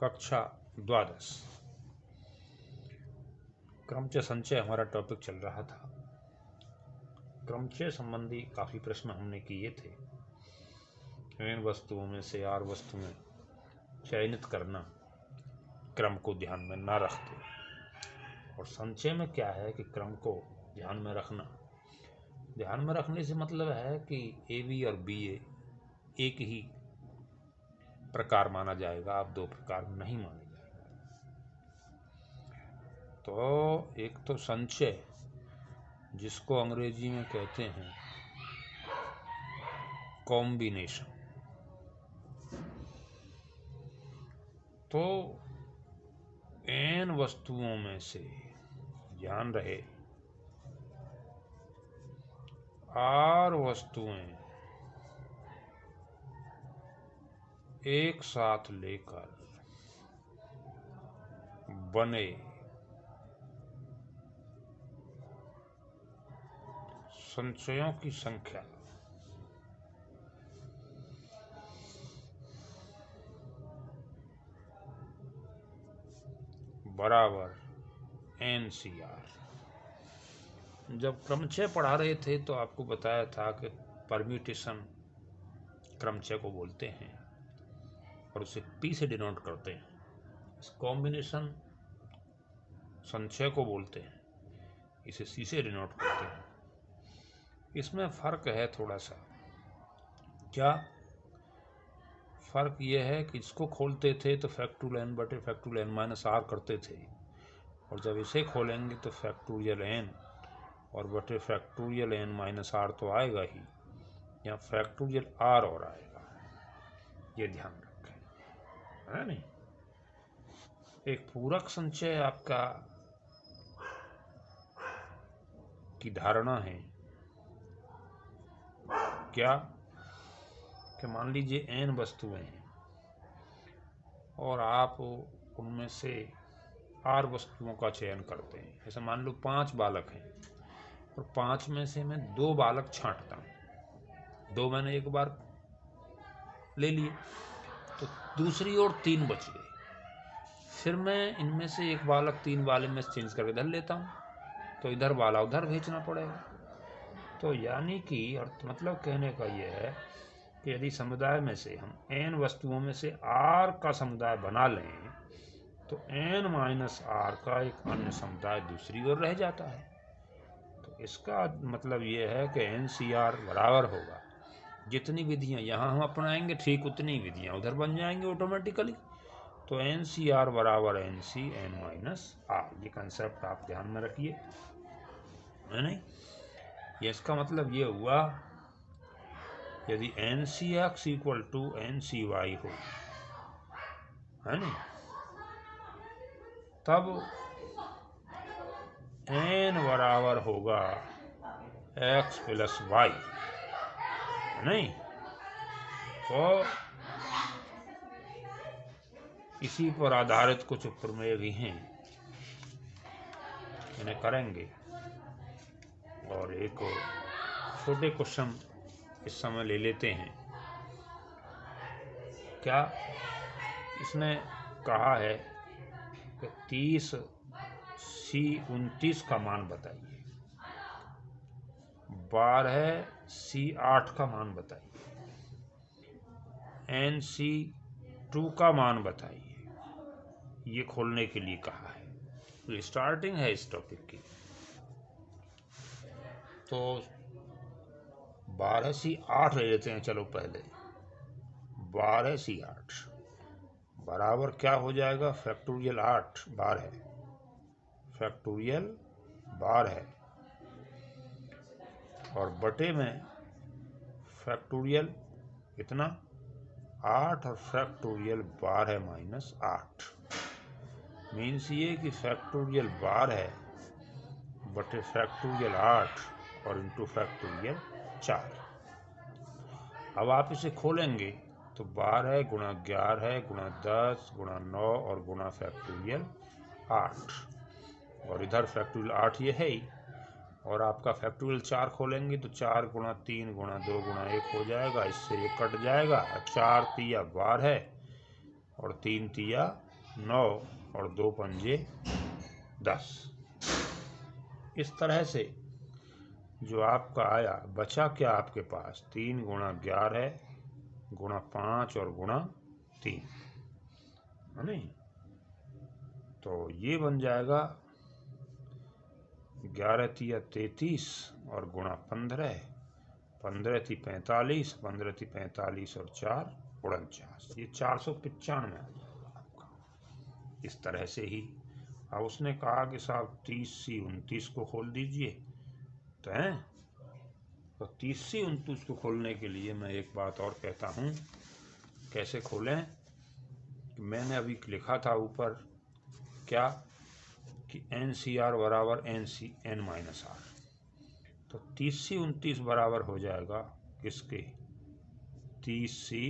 कक्षा द्वादश क्रमचय संचय हमारा टॉपिक चल रहा था। क्रमचय संबंधी काफ़ी प्रश्न हमने किए थे। n वस्तुओं में से r वस्तुएं चयनित करना क्रम को ध्यान में ना रखते, और संचय में क्या है कि क्रम को ध्यान में रखना। ध्यान में रखने से मतलब है कि AB और BA एक ही प्रकार माना जाएगा, आप दो प्रकार नहीं माने जाएगा। तो एक तो संचय, जिसको अंग्रेजी में कहते हैं कॉम्बिनेशन। तो n वस्तुओं में से ध्यान रहे r वस्तुएं एक साथ लेकर बने संचयों की संख्या बराबर NCR। जब क्रमचय पढ़ा रहे थे तो आपको बताया था कि परम्यूटेशन क्रमचय को बोलते हैं और उसे P से डिनोट करते हैं। इस कॉम्बिनेशन संचय को बोलते हैं, इसे C से डिनोट करते हैं। इसमें फ़र्क है थोड़ा सा। क्या फ़र्क यह है कि इसको खोलते थे तो फैक्टोरियल n बटे फैक्टोरियल n माइनस r करते थे, और जब इसे खोलेंगे तो फैक्टोरियल n और बटे फैक्टोरियल n माइनस r तो आएगा ही, या फैक्टोरियल r और आएगा। ये ध्यान रखें, है नहीं। एक पूरक संचय आपका की धारणा है क्या कि मान लीजिए n वस्तुएं हैं और आप उनमें से r वस्तुओं का चयन करते हैं। ऐसा मान लो 5 बालक हैं और 5 में से मैं 2 बालक छांटता हूँ। 2 मैंने एक बार ले लिए तो दूसरी ओर 3 बच गए। फिर मैं इनमें से एक बालक 3 वाले में चेंज करके इधर लेता हूँ, तो इधर वाला उधर भेजना पड़ेगा। तो यानी कि अर्थ मतलब कहने का यह है कि यदि समुदाय में से हम n वस्तुओं में से r का समुदाय बना लें तो n माइनस r का एक अन्य समुदाय दूसरी ओर रह जाता है। तो इसका मतलब यह है कि NCR बराबर होगा, जितनी विधियां यहाँ हम अपनाएंगे ठीक उतनी विधियां उधर बन जाएंगी ऑटोमेटिकली। तो NCR बराबर NC n माइनस R। ये कंसेप्ट आप ध्यान में रखिए, है नहीं। ये इसका मतलब ये हुआ यदि NCX इक्वल टू NCY हो, है नहीं, तब n बराबर होगा x प्लस y, है नहीं। तो इसी पर आधारित कुछ प्रमेय भी हैं, इन्हें करेंगे। और एक छोटे क्वेश्चन इस समय ले लेते हैं। क्या इसने कहा है कि 30 C29 का मान बताइए, 12 C8 का मान बताइए, NC2 का मान बताइए। ये खोलने के लिए कहा है। तो स्टार्टिंग है इस टॉपिक की। तो 12 C8 ले लेते हैं। चलो पहले 12 C8 बराबर क्या हो जाएगा, फैक्टोरियल 8 12 फैक्टोरियल 12 और बटे में फैक्टोरियल कितना 8 और फैक्टोरियल 12 माइनस 8। मीन्स ये कि फैक्टोरियल 12 बटे फैक्टोरियल 8 और इंटू फैक्टोरियल 4। अब आप इसे खोलेंगे तो 12 गुणा 11 गुणा 10 गुणा 9 और गुणा फैक्टोरियल 8, और इधर फैक्टोरियल 8 ये है ही, और आपका फैक्टोरियल 4 खोलेंगे तो 4 गुणा 3 गुणा 2 गुणा 1 हो जाएगा। इससे ये कट जाएगा। 4 तिया 12 और 3 तिया 9 और 2 पंजे 10। इस तरह से जो आपका आया, बचा क्या आपके पास, 3 गुणा 11 गुणा 5 और गुणा 3, है नहीं। तो ये बन जाएगा 11 तिया 33 और गुणा 15, 15 थी 45, 15 थी 45 और 4 49, ये 495 आ जाएगा आपका। इस तरह से ही अब उसने कहा कि साहब 30 29 को खोल दीजिए, तो हैं, तो 30 29 को खोलने के लिए मैं एक बात और कहता हूँ, कैसे खोलें। कि मैंने अभी लिखा था ऊपर क्या कि NCR बराबर N-R, तो 30 29 बराबर हो जाएगा किसके, 30C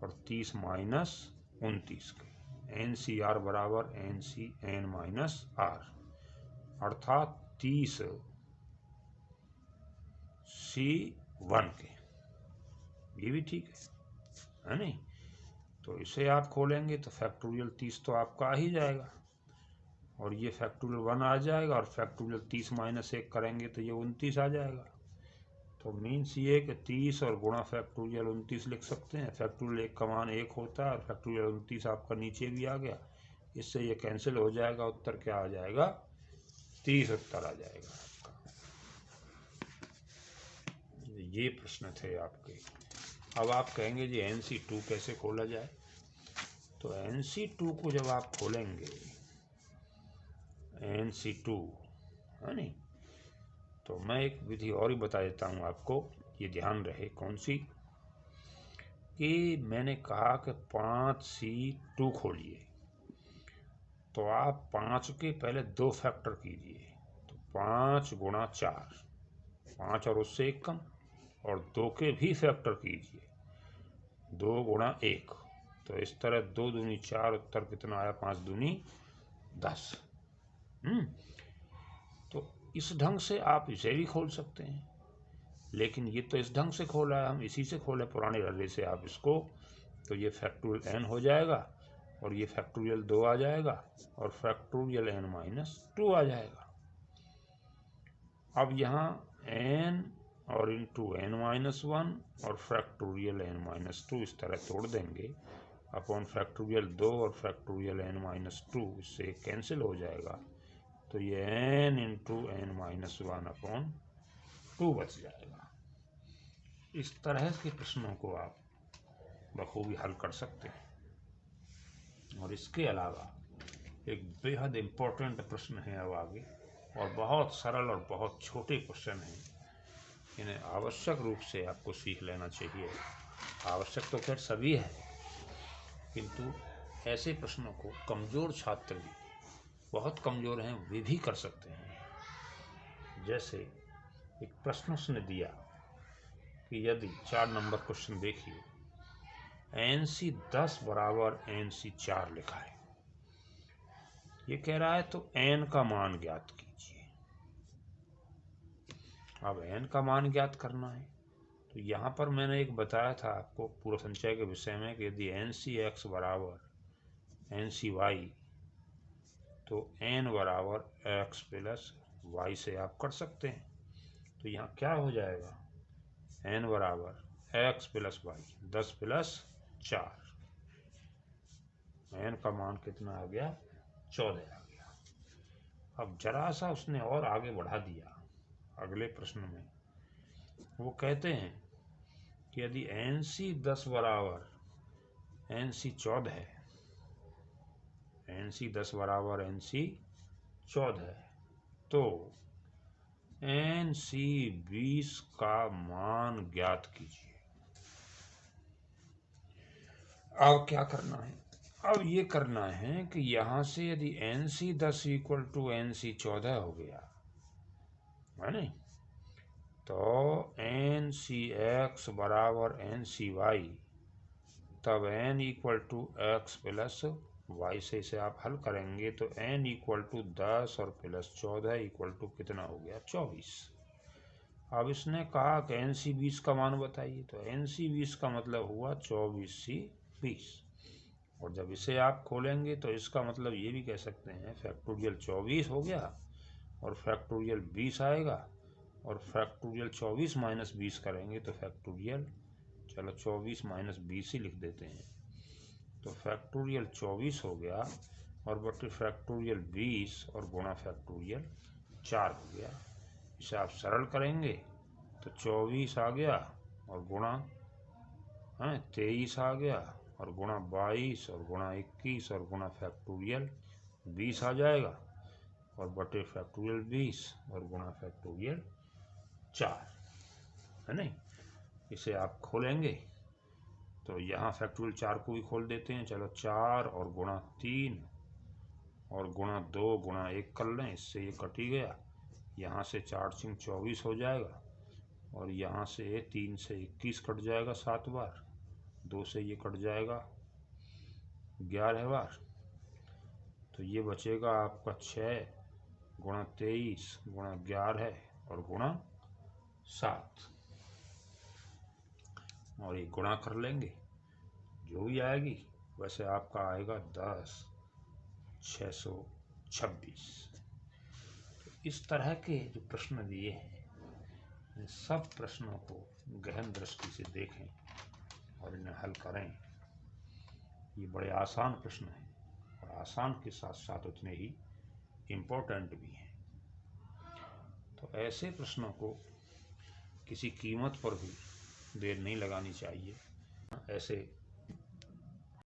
और 30 माइनस 29 के। NCR बराबर NC-N-R, अर्थात 30 C1 के। ये भी ठीक है नहीं। तो इसे आप खोलेंगे तो फैक्टोरियल 30 तो आपका आ ही जाएगा, और ये फैक्टोरियल 1 आ जाएगा, और फैक्टोरियल 30 माइनस 1 करेंगे तो ये 29 आ जाएगा। तो मीन्स ये कि 30 और गुणा फैक्टोरियल 29 लिख सकते हैं। फैक्टोरियल 1 का मान 1 होता है, और फैक्टोरियल 29 आपका नीचे भी आ गया, इससे ये कैंसिल हो जाएगा। उत्तर क्या आ जाएगा, 30 उत्तर आ जाएगा आपका। ये प्रश्न थे आपके। अब आप कहेंगे जी NC2 कैसे खोला जाए। तो NC2 को जब आप खोलेंगे, NC2 है नहीं, तो मैं एक विधि और ही बता देता हूँ आपको, ये ध्यान रहे। कौन सी, कि मैंने कहा कि 5C2 खोलिए, तो आप 5 के पहले 2 फैक्टर कीजिए। तो 5 गुणा 4, 5 और उससे 1 कम, और 2 के भी फैक्टर कीजिए, 2 गुणा 1। तो इस तरह 2 दूनी 4, उत्तर कितना आया, 5 दूनी 10। तो इस ढंग से आप इसे भी खोल सकते हैं, लेकिन ये तो इस ढंग से खोला है, हम इसी से खोले पुराने रले से आप इसको। तो ये फैक्टोरियल n हो जाएगा, और ये फैक्टोरियल 2 आ जाएगा, और फैक्टोरियल n-2 आ जाएगा। अब यहाँ n और इंटू n-1 और फैक्टोरियल n-2 इस तरह तोड़ देंगे, अपॉन फैक्टोरियल 2 और फैक्टोरियल n-2, इससे कैंसिल हो जाएगा। तो ये n इंटू n-1 अपॉन 2 बच जाएगा। इस तरह के प्रश्नों को आप बखूबी हल कर सकते हैं। और इसके अलावा एक बेहद इम्पोर्टेंट प्रश्न है अब आगे, और बहुत सरल और बहुत छोटे क्वेश्चन हैं। इन्हें आवश्यक रूप से आपको सीख लेना चाहिए। आवश्यक तो खैर सभी है, किंतु ऐसे प्रश्नों को कमज़ोर छात्र भी, बहुत कमज़ोर हैं, वे भी कर सकते हैं। जैसे एक प्रश्न उसने दिया कि यदि 4 नंबर क्वेश्चन देखिए, NC10 बराबर NC4 लिखा है, ये कह रहा है तो n का मान ज्ञात कीजिए। अब n का मान ज्ञात करना है, तो यहाँ पर मैंने एक बताया था आपको पूर्व संचय के विषय में कि यदि NCX बराबर NCY, तो n बराबर x प्लस y से आप कर सकते हैं। तो यहाँ क्या हो जाएगा, n बराबर x plus y, 10 plus 4, n का मान कितना आ गया, 14 आ गया। अब जरा सा उसने और आगे बढ़ा दिया। अगले प्रश्न में वो कहते हैं कि यदि NC10 बराबर NC14 है, NC10 बराबर NC14 है, तो NC20 का मान ज्ञात कीजिए। अब क्या करना है, अब ये करना है कि यहाँ से यदि NC10 इक्वल टू NC14 हो गया है नहीं, तो NCX बराबर NCY, तब n equal to x plus y से इसे आप हल करेंगे तो n इक्वल टू 10 और प्लस 14 इक्वल टू कितना हो गया, 24। अब इसने कहा कि NC20 का मान बताइए, तो NC20 का मतलब हुआ 24C20। और जब इसे आप खोलेंगे तो इसका मतलब ये भी कह सकते हैं फैक्टोरियल 24 हो गया और फैक्टोरियल 20 आएगा, और फैक्टोरियल 24 माइनस 20 करेंगे तो फैक्टोरियल, चलो 24 माइनस 20 ही लिख देते हैं, तो फैक्टोरियल 24 हो गया और बटे फैक्टोरियल 20 और गुणा फैक्टोरियल 4 हो गया। इसे आप सरल करेंगे तो 24 आ गया और गुणा 23 आ गया और गुणा 22 और गुणा 21 और गुणा फैक्टोरियल 20 आ जाएगा और बटे फैक्टोरियल 20 और गुणा फैक्टोरियल 4, है नहीं। इसे आप खोलेंगे तो यहाँ फैक्टोरियल 4 को भी खोल देते हैं, चलो 4 और गुणा 3 और गुणा 2 गुणा 1 कर लें, इससे ये कट ही गया, यहाँ से 4 सिंह 24 हो जाएगा और यहाँ से 3 से 21 कट जाएगा 7 बार, 2 से ये कट जाएगा 11 बार, तो ये बचेगा आपका 6 गुणा 23 गुणा 11 और गुणा 7, और ये गुणा कर लेंगे जो भी आएगी, वैसे आपका आएगा 10,626। तो इस तरह के जो प्रश्न दिए हैं, इन सब प्रश्नों को गहन दृष्टि से देखें और इन्हें हल करें। ये बड़े आसान प्रश्न हैं और आसान के साथ साथ उतने ही इम्पोर्टेंट भी हैं। तो ऐसे प्रश्नों को किसी कीमत पर भी देर नहीं लगानी चाहिए। ऐसे